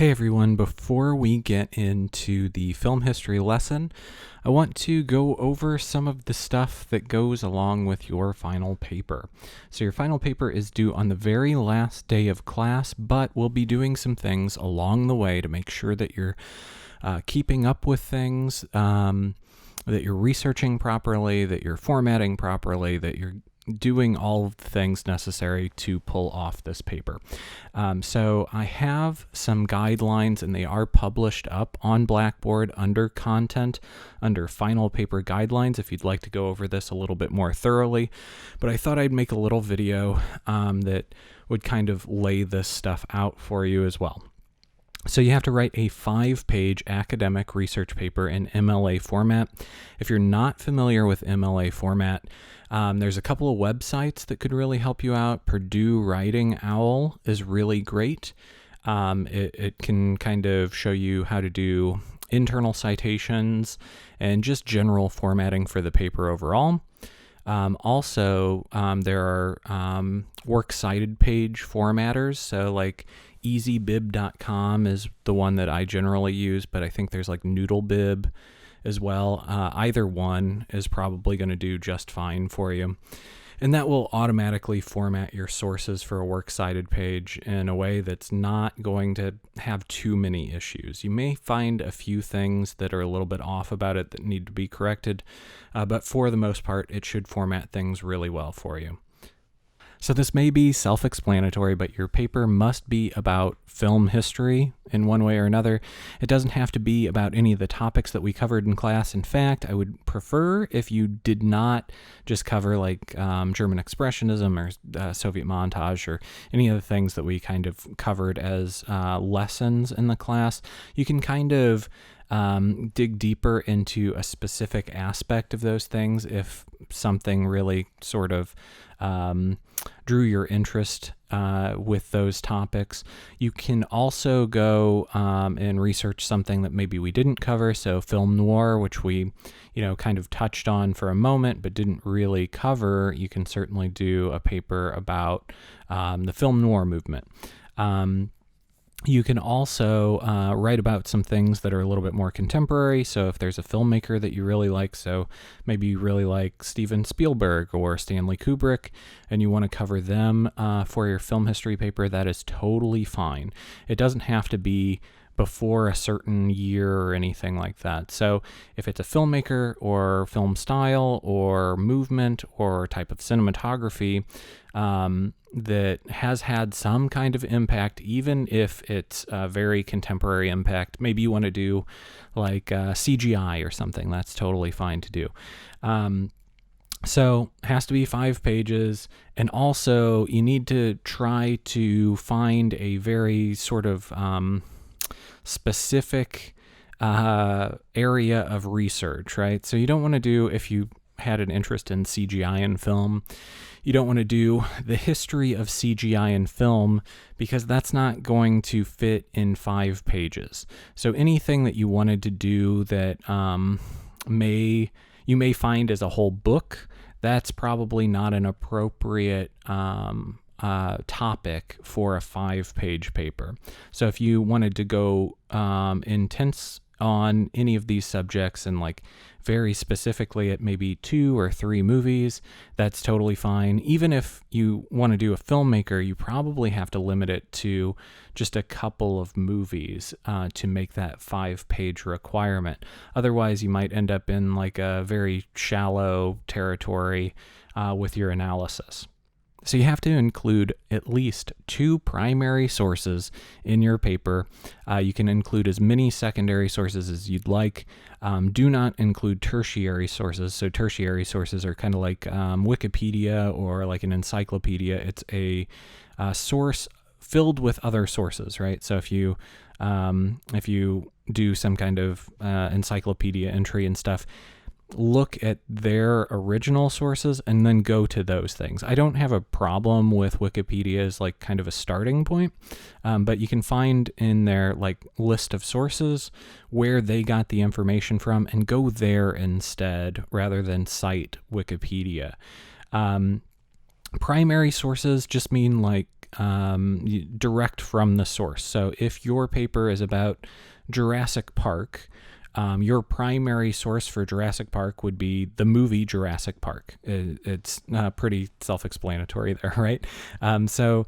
Hey everyone, before we get into the film history lesson, I want to go over some of the stuff that goes along with your final paper. So your final paper is due on the very last day of class, but we'll be doing some things along the way to make sure that you're keeping up with things, that you're researching properly, that you're formatting properly, that you're doing all of the things necessary to pull off this paper. So I have some guidelines, and they are published up on Blackboard under content, under final paper guidelines, if you'd like to go over this a little bit more thoroughly. But I thought I'd make a little video that would kind of lay this stuff out for you as well. So you have to write a 5-page academic research paper in MLA format. If you're not familiar with MLA format, there's a couple of websites that could really help you out. Purdue Writing Owl is really great. It can kind of show you how to do internal citations and just general formatting for the paper overall. Also, there are works cited page formatters. So like EasyBib.com is the one that I generally use, but I think there's like Noodlebib as well. Either one is probably going to do just fine for you. And that will automatically format your sources for a works cited page in a way that's not going to have too many issues. You may find a few things that are a little bit off about it that need to be corrected, but for the most part, it should format things really well for you. So this may be self-explanatory, but your paper must be about film history in one way or another. It doesn't have to be about any of the topics that we covered in class. In fact, I would prefer if you did not just cover like German Expressionism or Soviet montage or any of the things that we kind of covered as lessons in the class. You can kind of dig deeper into a specific aspect of those things if something really sort of drew your interest with those topics. You can also go and research something that maybe we didn't cover. So film noir, which we, kind of touched on for a moment, but didn't really cover. You can certainly do a paper about the film noir movement. You can also write about some things that are a little bit more contemporary. So if there's a filmmaker that you really like, so maybe you really like Steven Spielberg or Stanley Kubrick, and you want to cover them for your film history paper, that is totally fine. It doesn't have to be before a certain year or anything like that. So if it's a filmmaker or film style or movement or type of cinematography that has had some kind of impact, even if it's a very contemporary impact, maybe you want to do like CGI or something, that's totally fine to do. So it has to be 5 pages. And also you need to try to find a very sort of specific area of research, right? So you don't want to do, if you had an interest in CGI in film, you don't want to do the history of CGI in film because that's not going to fit in 5 pages. So anything that you wanted to do that you may find as a whole book, that's probably not an appropriate topic for a 5-page paper. So if you wanted to go intense on any of these subjects and like very specifically at maybe 2 or 3 movies, that's totally fine. Even if you want to do a filmmaker, you probably have to limit it to just a couple of movies to make that 5-page requirement. Otherwise, you might end up in like a very shallow territory with your analysis. So you have to include at least 2 primary sources in your paper. You can include as many secondary sources as you'd like. Do not include tertiary sources. So tertiary sources are kind of like Wikipedia or like an encyclopedia. It's a source filled with other sources, right? So if you do some kind of encyclopedia entry and stuff, look at their original sources and then go to those things. I don't have a problem with Wikipedia as like kind of a starting point, but you can find in their like list of sources where they got the information from and go there instead rather than cite Wikipedia. Primary sources just mean like direct from the source. So if your paper is about Jurassic Park, your primary source for Jurassic Park would be the movie Jurassic Park. It's pretty self-explanatory there, right? So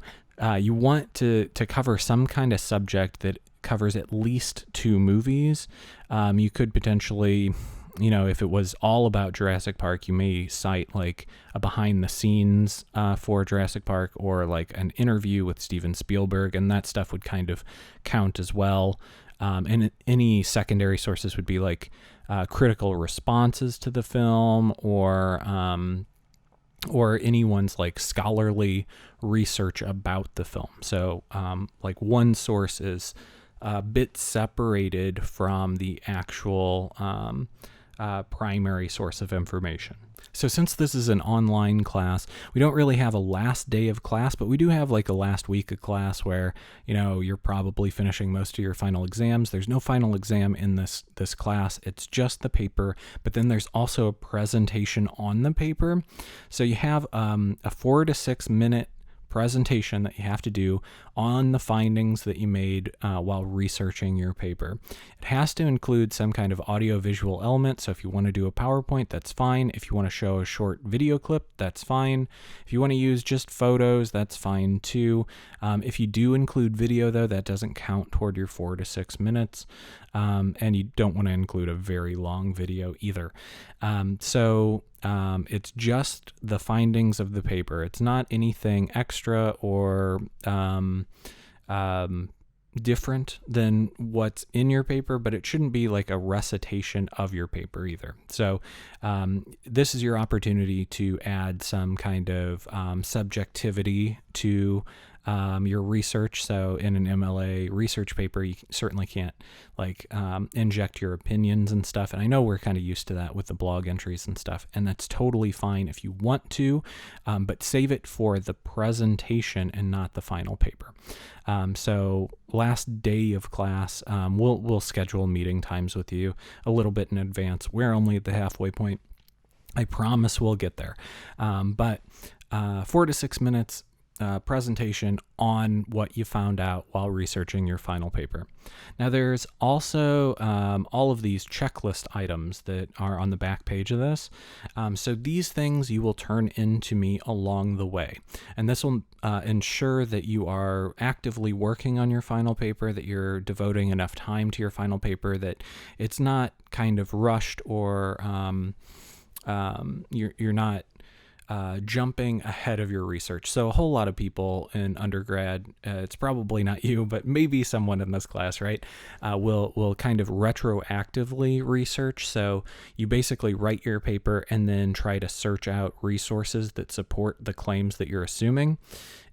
you want to cover some kind of subject that covers at least 2 movies. You could potentially, if it was all about Jurassic Park, you may cite like a behind the scenes for Jurassic Park, or like an interview with Steven Spielberg, and that stuff would kind of count as well. And any secondary sources would be like critical responses to the film, or anyone's like scholarly research about the film. So like one source is a bit separated from the actual primary source of information. So since this is an online class, we don't really have a last day of class, but we do have like a last week of class where, you're probably finishing most of your final exams. There's no final exam in this class. It's just the paper, but then there's also a presentation on the paper. So you have a 4 to 6 minute presentation that you have to do on the findings that you made while researching your paper. It has to include some kind of audio-visual element, so if you want to do a PowerPoint, that's fine. If you want to show a short video clip, that's fine. If you want to use just photos, that's fine too. If you do include video, though, that doesn't count toward your 4 to 6 minutes, and you don't want to include a very long video either. It's just the findings of the paper. It's not anything extra or different than what's in your paper, but it shouldn't be like a recitation of your paper either. So this is your opportunity to add some kind of subjectivity to your research. So in an MLA research paper, you certainly can't inject your opinions and stuff. And I know we're kind of used to that with the blog entries and stuff, and that's totally fine if you want to, but save it for the presentation and not the final paper. So last day of class, we'll schedule meeting times with you a little bit in advance. We're only at the halfway point. I promise we'll get there. But 4 to 6 minutes presentation on what you found out while researching your final paper. Now there's also all of these checklist items that are on the back page of this. So these things you will turn into me along the way. And this will ensure that you are actively working on your final paper, that you're devoting enough time to your final paper, that it's not kind of rushed, or you're not jumping ahead of your research. So a whole lot of people in undergrad, it's probably not you, but maybe someone in this class, right, will kind of retroactively research. So you basically write your paper and then try to search out resources that support the claims that you're assuming.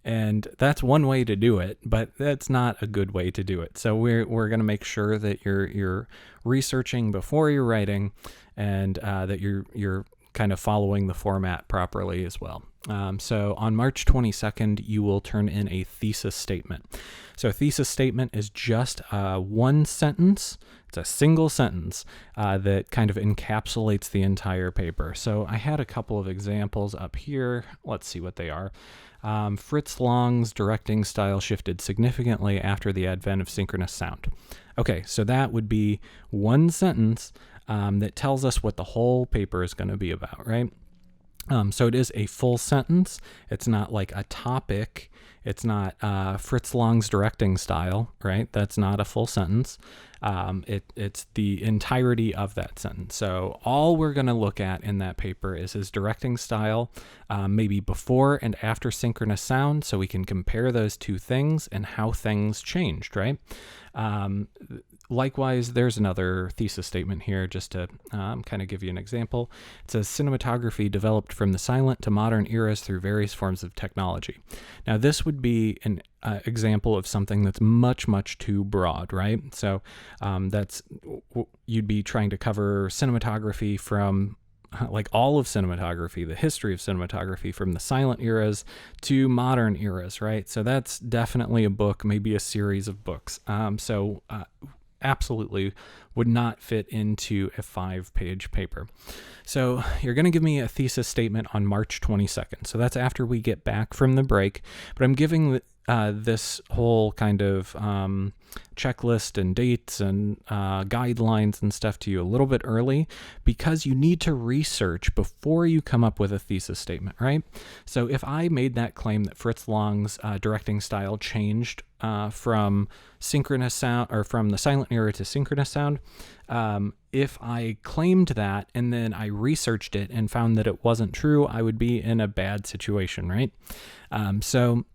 And that's one way to do it, but that's not a good way to do it. So we're going to make sure that you're researching before you're writing, and that you're kind of following the format properly as well. So on March 22nd, you will turn in a thesis statement. So a thesis statement is just one sentence. It's a single sentence that kind of encapsulates the entire paper. So I had a couple of examples up here. Let's see what they are. Fritz Lang's directing style shifted significantly after the advent of synchronous sound. Okay, so that would be one sentence that tells us what the whole paper is going to be about, right? So it is a full sentence. It's not like a topic. It's not Fritz Lang's directing style, right? That's not a full sentence. It's the entirety of that sentence. So all we're going to look at in that paper is his directing style, maybe before and after synchronous sound, so we can compare those two things and how things changed, right? Likewise, there's another thesis statement here just to kind of give you an example. It says, cinematography developed from the silent to modern eras through various forms of technology. Now, this would be an example of something that's much, much too broad, right? So you'd be trying to cover cinematography from like all of cinematography, the history of cinematography from the silent eras to modern eras, right? So that's definitely a book, maybe a series of books. Absolutely would not fit into a 5-page paper. So you're going to give me a thesis statement on March 22nd. So that's after we get back from the break, but I'm giving this whole kind of checklist and dates and guidelines and stuff to you a little bit early, because you need to research before you come up with a thesis statement, right? So if I made that claim that Fritz Lang's directing style changed from synchronous sound, or from the silent era to synchronous sound, if I claimed that and then I researched it and found that it wasn't true, I would be in a bad situation, right? So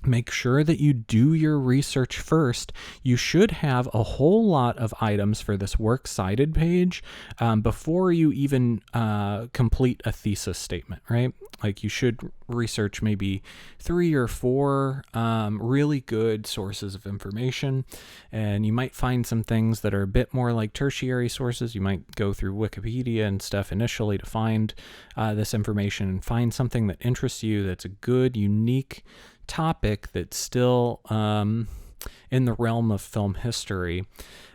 make sure that you do your research first. You should have a whole lot of items for this works cited page before you even complete a thesis statement, right? Like, you should research maybe 3 or 4 really good sources of information, and you might find some things that are a bit more like tertiary sources. You might go through Wikipedia and stuff initially to find this information, and find something that interests you, that's a good, unique topic that's still in the realm of film history.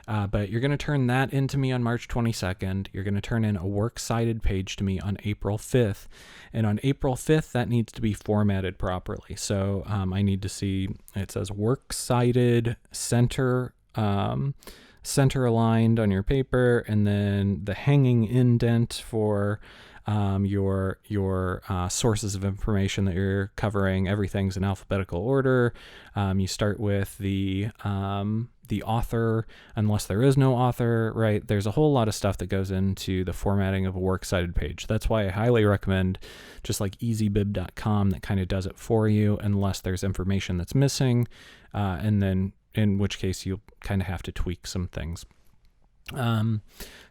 But you're going to turn that into me on March 22nd. You're going to turn in a works cited page to me on April 5th. And on April 5th, that needs to be formatted properly. So I need to see, it says works cited, center aligned on your paper, and then the hanging indent for your sources of information that you're covering. Everything's in alphabetical order. You start with the author, unless there is no author, right? There's a whole lot of stuff that goes into the formatting of a works cited page. That's why I highly recommend just like EasyBib.com, that kind of does it for you, unless there's information that's missing, and then in which case you'll kind of have to tweak some things.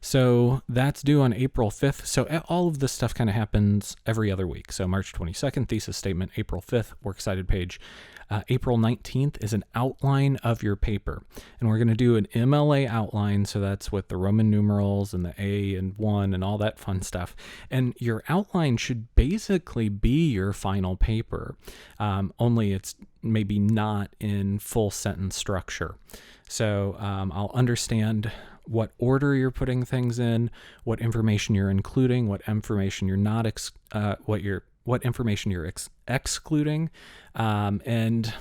So that's due on April 5th. So all of this stuff kind of happens every other week. So March 22nd, thesis statement. April 5th, works cited page. April 19th is an outline of your paper. And we're going to do an MLA outline. So that's with the Roman numerals and the A and 1 and all that fun stuff. And your outline should basically be your final paper. Only it's maybe not in full sentence structure. So I'll understand what order you're putting things in, what information you're including, what information you're not, what information you're excluding, and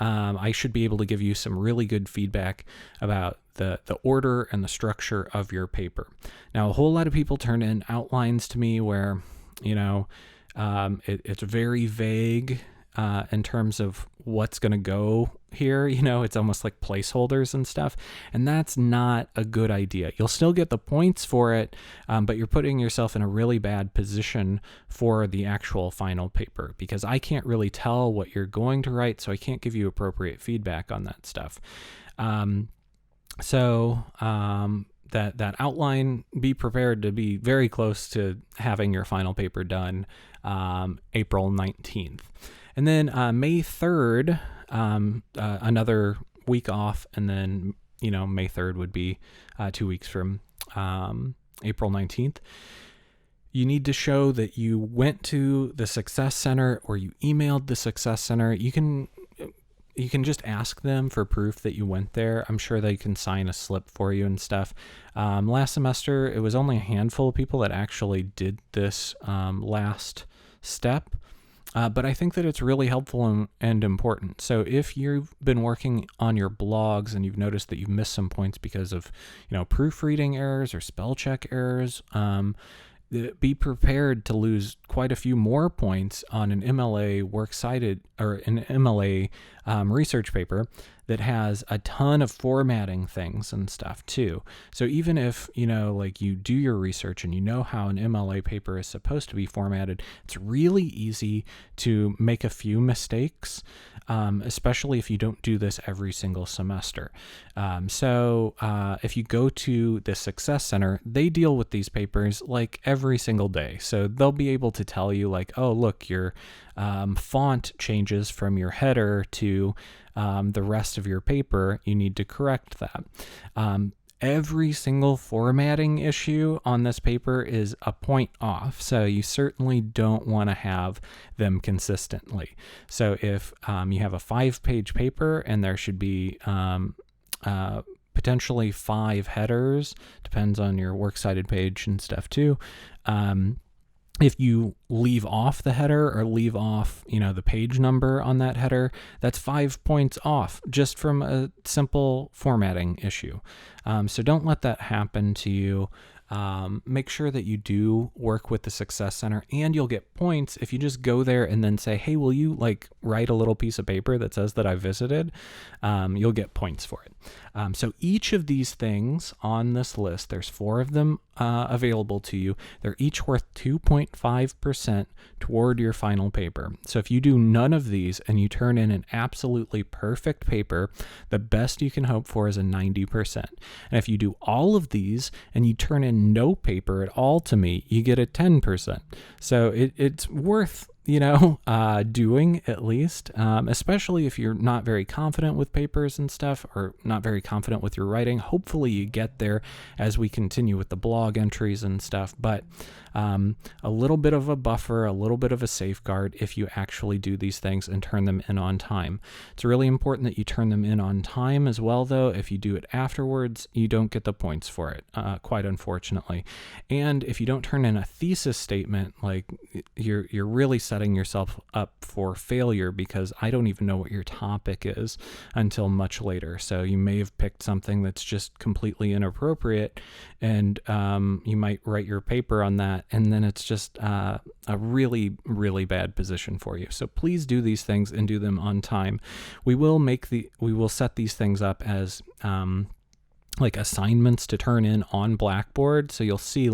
I should be able to give you some really good feedback about the order and the structure of your paper. Now, a whole lot of people turn in outlines to me where, it's very vague in terms of what's going to go here. It's almost like placeholders and stuff, and that's not a good idea. You'll still get the points for it, but you're putting yourself in a really bad position for the actual final paper, because I can't really tell what you're going to write, so I can't give you appropriate feedback on that stuff. That outline, be prepared to be very close to having your final paper done April 19th. And then May 3rd, another week off, and then, May 3rd would be 2 weeks from April 19th. You need to show that you went to the Success Center or you emailed the Success Center. You can just ask them for proof that you went there. I'm sure they can sign a slip for you and stuff. Last semester, it was only a handful of people that actually did this last step. But I think that it's really helpful and important. So if you've been working on your blogs and you've noticed that you've missed some points because of, proofreading errors or spell check errors, be prepared to lose quite a few more points on an MLA works cited or an MLA research paper that has a ton of formatting things and stuff too. So even if, you do your research and you know how an MLA paper is supposed to be formatted, it's really easy to make a few mistakes, especially if you don't do this every single semester. So if you go to the Success Center, they deal with these papers like every single day. So they'll be able to tell you like, oh, look, your font changes from your header to the rest of your paper. You need to correct that. Every single formatting issue on this paper is a point off, so you certainly don't want to have them consistently. So if you have a 5-page paper and there should be potentially 5 headers, depends on your works cited page and stuff too, If you leave off the header or leave off, the page number on that header, that's 5 points off just from a simple formatting issue. So don't let that happen to you. Make sure that you do work with the Success Center, and you'll get points if you just go there and then say, hey, will you write a little piece of paper that says that I visited? You'll get points for it. So each of these things on this list, there's 4 of them available to you. They're each worth 2.5% toward your final paper. So if you do none of these and you turn in an absolutely perfect paper, the best you can hope for is a 90%. And if you do all of these and you turn in no paper at all to me, you get a 10%. So it's worth doing at least, especially if you're not very confident with papers and stuff, or not very confident with your writing. Hopefully you get there as we continue with the blog entries and stuff, but a little bit of a buffer, a little bit of a safeguard if you actually do these things and turn them in on time. It's really important that you turn them in on time as well, though. If you do it afterwards, you don't get the points for it, quite unfortunately. And if you don't turn in a thesis statement, you're really setting yourself up for failure, because I don't even know what your topic is until much later. So you may have picked something that's just completely inappropriate, and you might write your paper on that, and then it's just a really, really bad position for you. So please do these things and do them on time. We will set these things up as assignments to turn in on Blackboard. So you'll see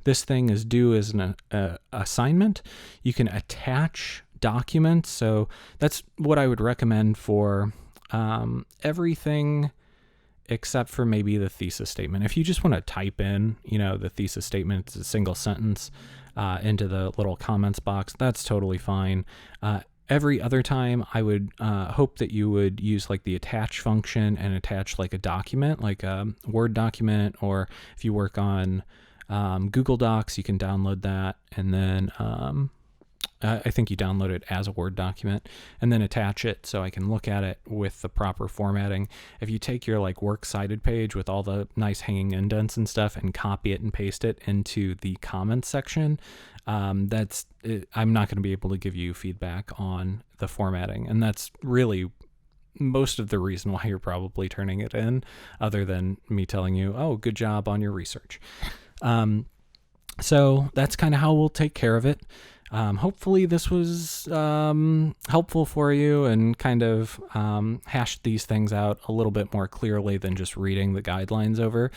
this thing is due as an assignment. You can attach documents. So that's what I would recommend for everything except for maybe the thesis statement. If you just want to type in, the thesis statement, it's a single sentence into the little comments box, that's totally fine. Every other time, I would hope that you would use the attach function and attach a document, like a Word document, or if you work on Google Docs, you can download that, and then I think you download it as a Word document and then attach it so I can look at it with the proper formatting. If you take your works cited page with all the nice hanging indents and stuff and copy it and paste it into the comments section, I'm not going to be able to give you feedback on the formatting. And that's really most of the reason why you're probably turning it in, other than me telling you, oh, good job on your research. So that's kind of how we'll take care of it. Hopefully this was helpful for you and kind of hashed these things out a little bit more clearly than just reading the guidelines over.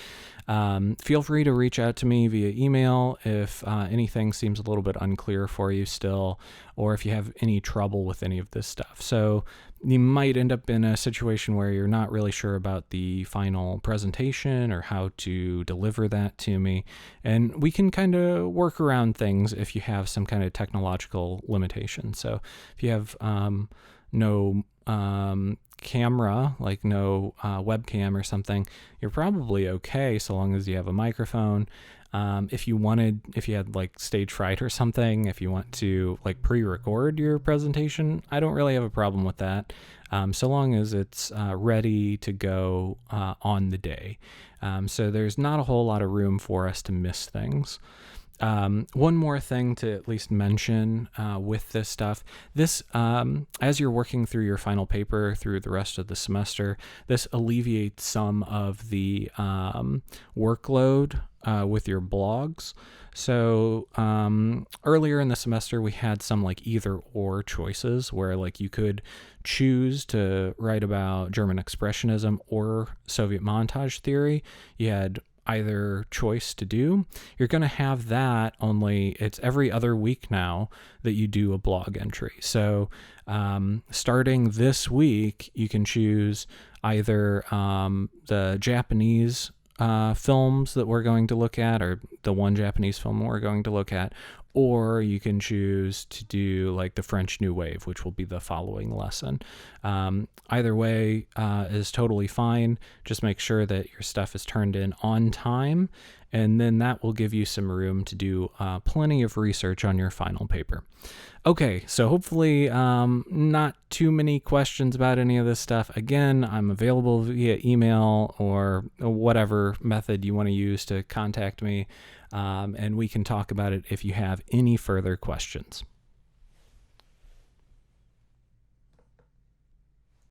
Feel free to reach out to me via email if anything seems a little bit unclear for you still, or if you have any trouble with any of this stuff. So you might end up in a situation where you're not really sure about the final presentation or how to deliver that to me. And we can kind of work around things if you have some kind of technological limitation. So if you have no camera, no webcam or something, you're probably okay so long as you have a microphone. If you had stage fright or something, if you want to pre-record your presentation, I don't really have a problem with that, so long as it's ready to go on the day. So there's not a whole lot of room for us to miss things. One more thing to at least mention with this stuff, as you're working through your final paper through the rest of the semester, this alleviates some of the workload with your blogs. So earlier in the semester, we had some either or choices where you could choose to write about German Expressionism or Soviet montage theory. You had either choice to do. You're going to have that, only it's every other week now that you do a blog entry. So starting this week, you can choose either the Japanese films that we're going to look at, or the one Japanese film we're going to look at, or you can choose to do the French New Wave, which will be the following lesson. Either way is totally fine. Just make sure that your stuff is turned in on time, and then that will give you some room to do plenty of research on your final paper. Okay, so hopefully not too many questions about any of this stuff. Again, I'm available via email or whatever method you want to use to contact me. and we can talk about it if you have any further questions.